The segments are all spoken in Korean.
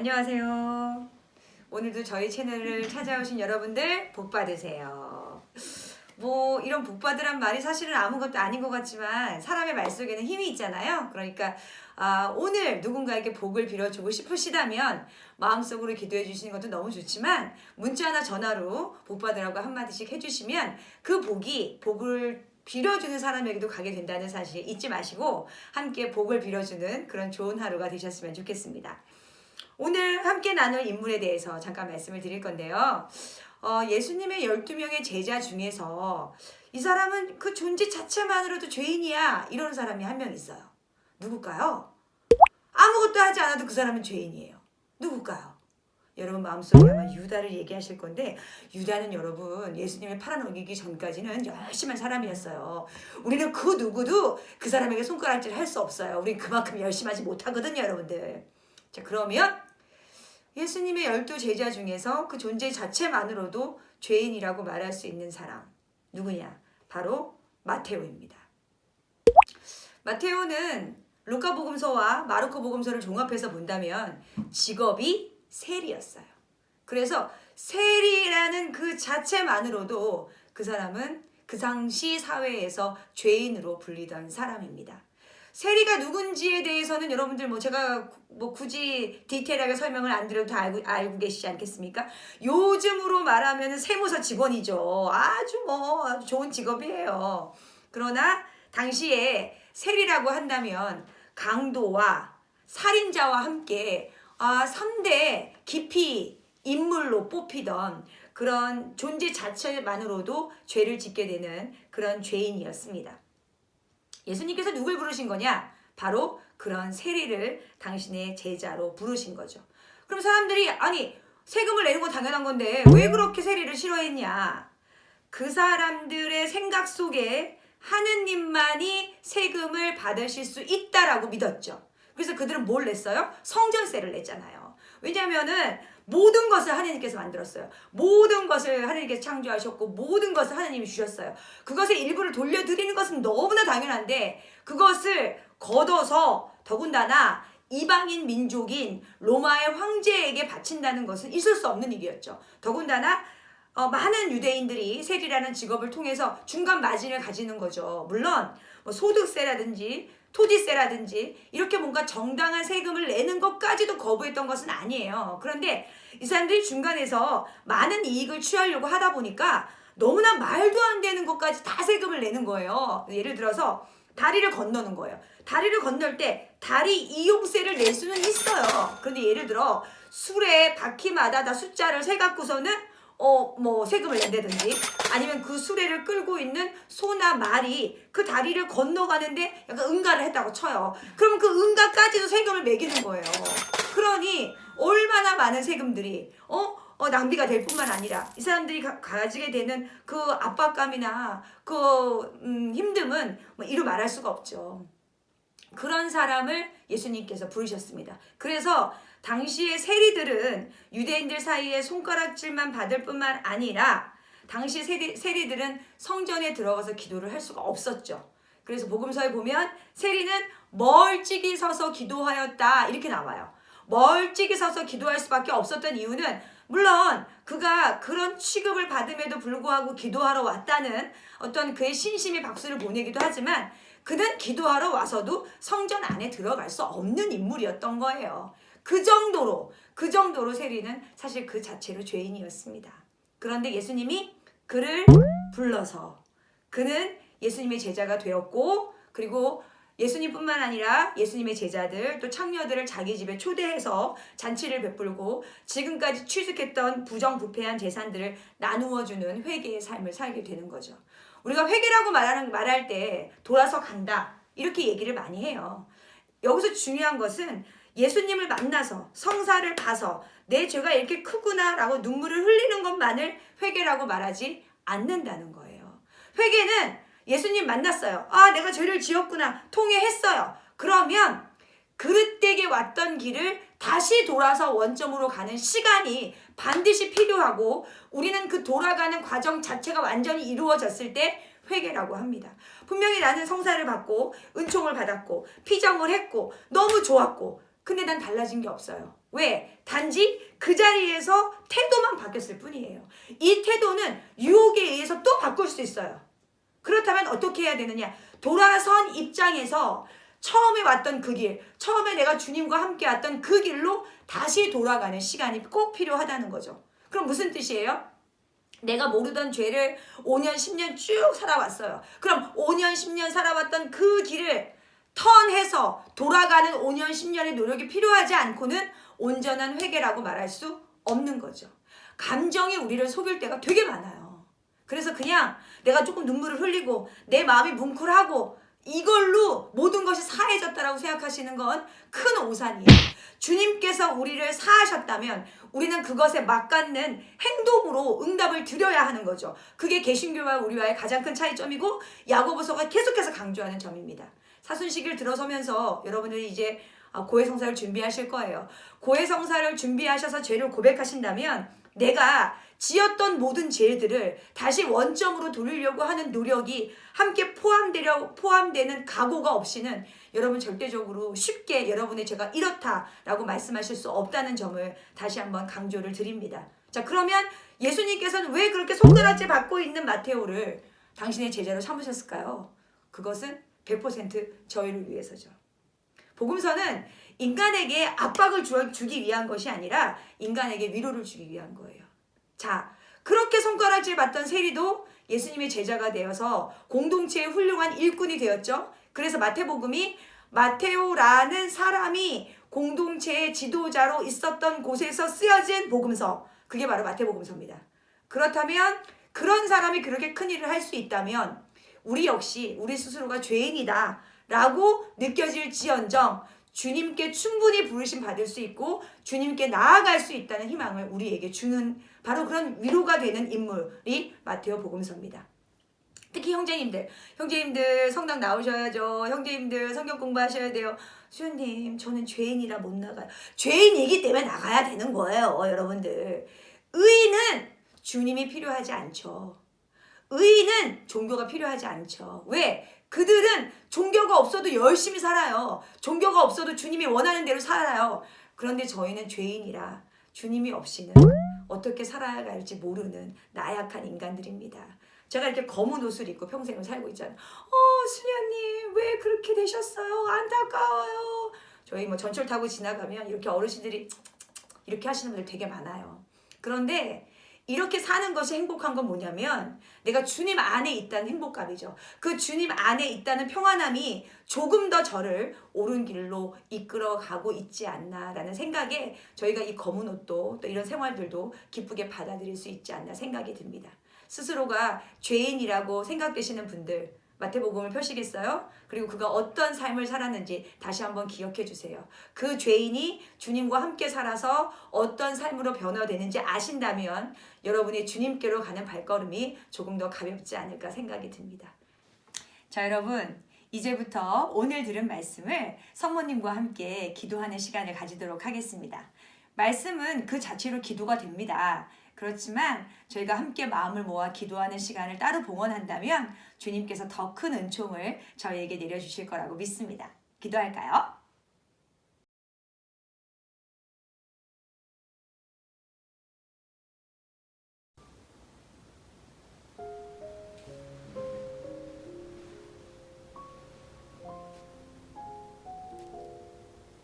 안녕하세요. 오늘도 저희 채널을 찾아오신 여러분들 복 받으세요. 뭐 이런 복 받으란 말이 사실은 아무것도 아닌 것 같지만 사람의 말 속에는 힘이 있잖아요. 그러니까 오늘 누군가에게 복을 빌어주고 싶으시다면 마음속으로 기도해 주시는 것도 너무 좋지만 문자나 전화로 복 받으라고 한마디씩 해주시면 그 복을 빌어주는 사람에게도 가게 된다는 사실 잊지 마시고 함께 복을 빌어주는 그런 좋은 하루가 되셨으면 좋겠습니다. 오늘 함께 나눌 인물에 대해서 잠깐 말씀을 드릴 건데요. 예수님의 12명의 제자 중에서 이 사람은 그 존재 자체만으로도 죄인이야 이런 사람이 한 명 있어요. 누굴까요? 아무것도 하지 않아도 그 사람은 죄인이에요. 누굴까요? 여러분 마음속에 아마 유다를 얘기하실 건데 유다는 여러분 예수님을 팔아넘기기 전까지는 열심히 한 사람이었어요. 우리는 그 누구도 그 사람에게 손가락질 할 수 없어요. 우린 그만큼 열심히 하지 못하거든요, 여러분들. 자, 그러면 예수님의 12제자 중에서 그 존재 자체만으로도 죄인이라고 말할 수 있는 사람 누구냐? 바로 마테오입니다. 마테오는 루카복음서와 마르코복음서를 종합해서 본다면 직업이 세리였어요. 그래서 세리라는 그 자체만으로도 그 사람은 그 당시 사회에서 죄인으로 불리던 사람입니다. 세리가 누군지에 대해서는 여러분들 제가 굳이 디테일하게 설명을 안 드려도 다 알고 계시지 않겠습니까? 요즘으로 말하면 세무서 직원이죠. 아주 좋은 직업이에요. 그러나 당시에 세리라고 한다면 강도와 살인자와 함께 3대 기피 인물로 뽑히던 그런 존재 자체만으로도 죄를 짓게 되는 그런 죄인이었습니다. 예수님께서 누굴 부르신 거냐? 바로 그런 세리를 당신의 제자로 부르신 거죠. 그럼 사람들이 세금을 내는 건 당연한 건데 왜 그렇게 세리를 싫어했냐? 그 사람들의 생각 속에 하느님만이 세금을 받으실 수 있다라고 믿었죠. 그래서 그들은 뭘 냈어요? 성전세를 냈잖아요. 왜냐하면은 모든 것을 하나님께서 만들었어요. 모든 것을 하나님께서 창조하셨고 모든 것을 하나님이 주셨어요. 그것의 일부를 돌려드리는 것은 너무나 당연한데 그것을 걷어서 더군다나 이방인 민족인 로마의 황제에게 바친다는 것은 있을 수 없는 일이었죠. 더군다나 많은 유대인들이 세리라는 직업을 통해서 중간 마진을 가지는 거죠. 물론 소득세라든지 토지세라든지 이렇게 뭔가 정당한 세금을 내는 것까지도 거부했던 것은 아니에요. 그런데 이 사람들이 중간에서 많은 이익을 취하려고 하다 보니까 너무나 말도 안 되는 것까지 다 세금을 내는 거예요. 예를 들어서 다리를 건너는 거예요. 다리를 건널 때 다리 이용세를 낼 수는 있어요. 그런데 예를 들어 수레 바퀴마다 다 숫자를 세갖고서는 세금을 낸다든지 아니면 그 수레를 끌고 있는 소나 말이 그 다리를 건너가는데 약간 응가를 했다고 쳐요. 그러면 그 응가까지도 세금을 매기는 거예요. 그러니 얼마나 많은 세금들이 낭비가 될 뿐만 아니라 이 사람들이 가지게 되는 그 압박감이나 그 힘듦은 이루 말할 수가 없죠. 그런 사람을 예수님께서 부르셨습니다. 그래서 당시의 세리들은 유대인들 사이에 손가락질만 받을 뿐만 아니라 당시 세리들은 성전에 들어가서 기도를 할 수가 없었죠. 그래서 복음서에 보면 세리는 멀찍이 서서 기도하였다 이렇게 나와요. 멀찍이 서서 기도할 수밖에 없었던 이유는 물론 그가 그런 취급을 받음에도 불구하고 기도하러 왔다는 어떤 그의 신심의 박수를 보내기도 하지만 그는 기도하러 와서도 성전 안에 들어갈 수 없는 인물이었던 거예요. 그 정도로 세리는 사실 그 자체로 죄인이었습니다. 그런데 예수님이 그를 불러서 그는 예수님의 제자가 되었고 그리고 예수님뿐만 아니라 예수님의 제자들 또 창녀들을 자기 집에 초대해서 잔치를 베풀고 지금까지 취득했던 부정부패한 재산들을 나누어주는 회개의 삶을 살게 되는 거죠. 우리가 회개라고 말할 때 돌아서 간다 이렇게 얘기를 많이 해요. 여기서 중요한 것은 예수님을 만나서 성사를 봐서 내 죄가 이렇게 크구나 라고 눈물을 흘리는 것만을 회개라고 말하지 않는다는 거예요. 회개는 예수님 만났어요. 내가 죄를 지었구나. 통회했어요. 그러면 그릇되게 왔던 길을 다시 돌아서 원점으로 가는 시간이 반드시 필요하고 우리는 그 돌아가는 과정 자체가 완전히 이루어졌을 때 회개라고 합니다. 분명히 나는 성사를 받고 은총을 받았고 피정을 했고 너무 좋았고 근데 난 달라진 게 없어요. 왜? 단지 그 자리에서 태도만 바뀌었을 뿐이에요. 이 태도는 유혹에 의해서 또 바꿀 수 있어요. 그렇다면 어떻게 해야 되느냐? 돌아선 입장에서 처음에 왔던 그 길, 처음에 내가 주님과 함께 왔던 그 길로 다시 돌아가는 시간이 꼭 필요하다는 거죠. 그럼 무슨 뜻이에요? 내가 모르던 죄를 5년, 10년 쭉 살아왔어요. 그럼 5년, 10년 살아왔던 그 길을 턴해서 돌아가는 5년, 10년의 노력이 필요하지 않고는 온전한 회개라고 말할 수 없는 거죠. 감정이 우리를 속일 때가 되게 많아요. 그래서 그냥 내가 조금 눈물을 흘리고 내 마음이 뭉클하고 이걸로 모든 것이 사해졌다라고 생각하시는 건 큰 오산이에요. 주님께서 우리를 사하셨다면 우리는 그것에 맞닿는 행동으로 응답을 드려야 하는 거죠. 그게 개신교와 우리와의 가장 큰 차이점이고 야고보서가 계속해서 강조하는 점입니다. 사순식을 들어서면서 여러분들이 이제 고해성사를 준비하실 거예요. 고해성사를 준비하셔서 죄를 고백하신다면 내가 지었던 모든 죄들을 다시 원점으로 돌리려고 하는 노력이 함께 포함되는 각오가 없이는 여러분 절대적으로 쉽게 여러분의 죄가 이렇다라고 말씀하실 수 없다는 점을 다시 한번 강조를 드립니다. 자, 그러면 예수님께서는 왜 그렇게 손가락질 받고 있는 마테오를 당신의 제자로 삼으셨을까요? 그것은 100% 저희를 위해서죠. 복음서는 인간에게 압박을 주기 위한 것이 아니라 인간에게 위로를 주기 위한 거예요. 자, 그렇게 손가락질 받던 세리도 예수님의 제자가 되어서 공동체의 훌륭한 일꾼이 되었죠. 그래서 마태복음이 마테오라는 사람이 공동체의 지도자로 있었던 곳에서 쓰여진 복음서, 그게 바로 마태복음서입니다. 그렇다면 그런 사람이 그렇게 큰 일을 할 수 있다면 우리 역시 우리 스스로가 죄인이다 라고 느껴질지언정 주님께 충분히 부르심 받을 수 있고 주님께 나아갈 수 있다는 희망을 우리에게 주는 바로 그런 위로가 되는 인물이 마테오 복음서입니다. 특히 형제님들 성당 나오셔야죠. 형제님들 성경 공부하셔야 돼요. 수연님, 저는 죄인이라 못 나가요. 죄인이기 때문에 나가야 되는 거예요, 여러분들. 의인은 주님이 필요하지 않죠. 의인은 종교가 필요하지 않죠. 왜? 그들은 종교가 없어도 열심히 살아요. 종교가 없어도 주님이 원하는 대로 살아요. 그런데 저희는 죄인이라 주님이 없이는 어떻게 살아야 할지 모르는 나약한 인간들입니다. 제가 이렇게 검은 옷을 입고 평생을 살고 있잖아요. 수녀님 왜 그렇게 되셨어요? 안타까워요. 저희 뭐 전철 타고 지나가면 이렇게 어르신들이 이렇게 하시는 분들 되게 많아요. 그런데 이렇게 사는 것이 행복한 건 뭐냐면 내가 주님 안에 있다는 행복감이죠. 그 주님 안에 있다는 평안함이 조금 더 저를 옳은 길로 이끌어가고 있지 않나라는 생각에 저희가 이 검은 옷도 또 이런 생활들도 기쁘게 받아들일 수 있지 않나 생각이 듭니다. 스스로가 죄인이라고 생각되시는 분들 마태복음을 펴시겠어요? 그리고 그가 어떤 삶을 살았는지 다시 한번 기억해 주세요. 그 죄인이 주님과 함께 살아서 어떤 삶으로 변화되는지 아신다면 여러분이 주님께로 가는 발걸음이 조금 더 가볍지 않을까 생각이 듭니다. 자, 여러분 이제부터 오늘 들은 말씀을 성모님과 함께 기도하는 시간을 가지도록 하겠습니다. 말씀은 그 자체로 기도가 됩니다. 그렇지만 저희가 함께 마음을 모아 기도하는 시간을 따로 봉헌한다면 주님께서 더 큰 은총을 저희에게 내려주실 거라고 믿습니다. 기도할까요?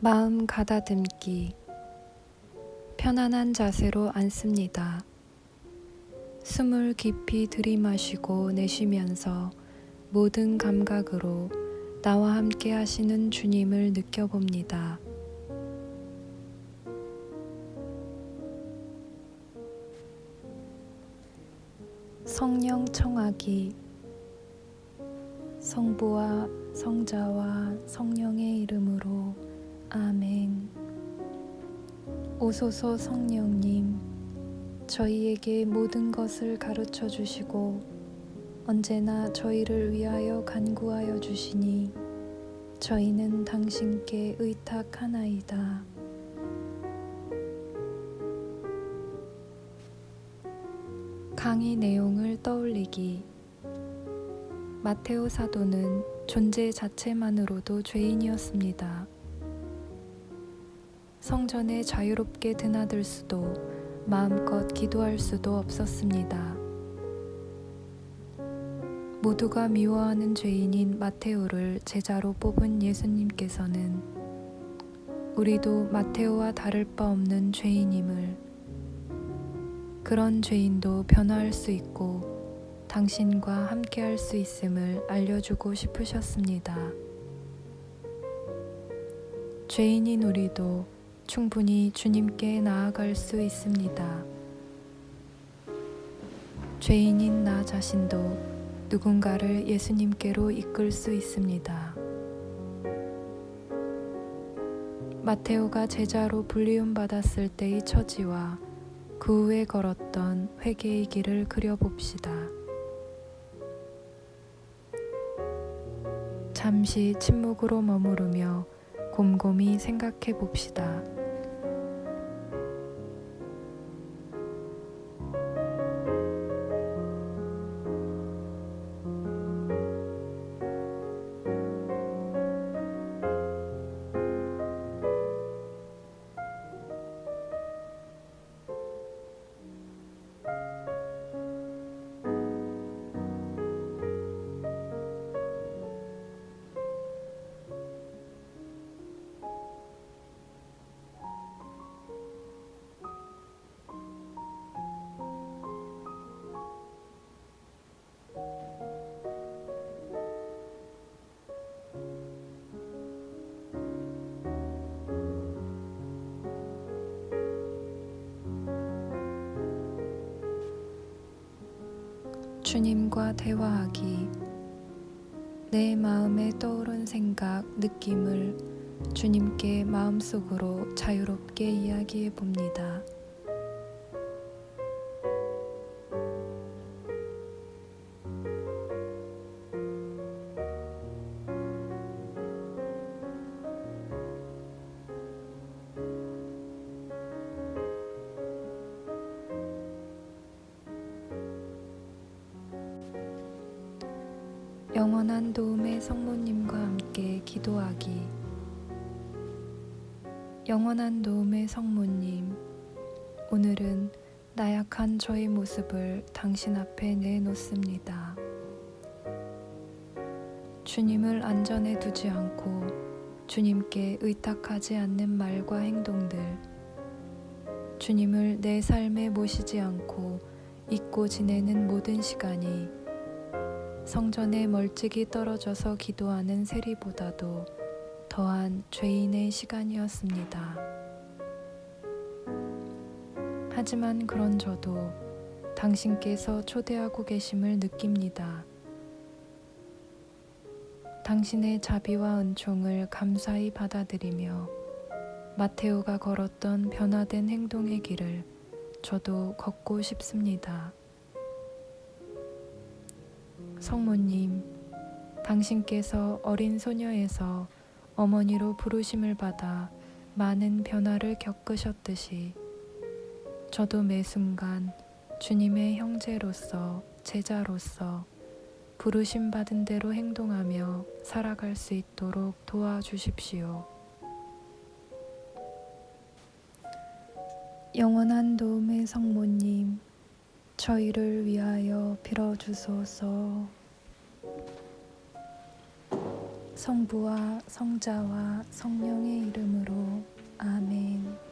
마음 가다듬기. 편안한 자세로 앉습니다. 숨을 깊이 들이마시고 내쉬면서 모든 감각으로 나와 함께 하시는 주님을 느껴봅니다. 성령 청하기. 성부와 성자와 성령의 이름으로 아멘. 오소서 성령님, 저희에게 모든 것을 가르쳐 주시고 언제나 저희를 위하여 간구하여 주시니 저희는 당신께 의탁하나이다. 강의 내용을 떠올리기. 마테오 사도는 존재 자체만으로도 죄인이었습니다. 성전에 자유롭게 드나들 수도 마음껏 기도할 수도 없었습니다. 모두가 미워하는 죄인인 마테오를 제자로 뽑은 예수님께서는 우리도 마테오와 다를 바 없는 죄인임을, 그런 죄인도 변화할 수 있고 당신과 함께할 수 있음을 알려주고 싶으셨습니다. 죄인인 우리도 충분히 주님께 나아갈 수 있습니다. 죄인인 나 자신도 누군가를 예수님께로 이끌 수 있습니다. 마테오가 제자로 불리움 받았을 때의 처지와 그 후에 걸었던 회개의 길을 그려봅시다. 잠시 침묵으로 머무르며 곰곰이 생각해 봅시다. 주님과 대화하기. 내 마음에 떠오른 생각, 느낌을 주님께 마음속으로 자유롭게 이야기해 봅니다. 영원한 도움의 성모님과 함께 기도하기. 영원한 도움의 성모님, 오늘은 나약한 저의 모습을 당신 앞에 내놓습니다. 주님을 안전에 두지 않고 주님께 의탁하지 않는 말과 행동들, 주님을 내 삶에 모시지 않고 잊고 지내는 모든 시간이 성전에 멀찍이 떨어져서 기도하는 세리보다도 더한 죄인의 시간이었습니다. 하지만 그런 저도 당신께서 초대하고 계심을 느낍니다. 당신의 자비와 은총을 감사히 받아들이며 마테오가 걸었던 변화된 행동의 길을 저도 걷고 싶습니다. 성모님, 당신께서 어린 소녀에서 어머니로 부르심을 받아 많은 변화를 겪으셨듯이 저도 매 순간 주님의 형제로서, 제자로서 부르심 받은 대로 행동하며 살아갈 수 있도록 도와주십시오. 영원한 도움의 성모님, 저희를 위하여 빌어주소서. 성부와 성자와 성령의 이름으로 아멘.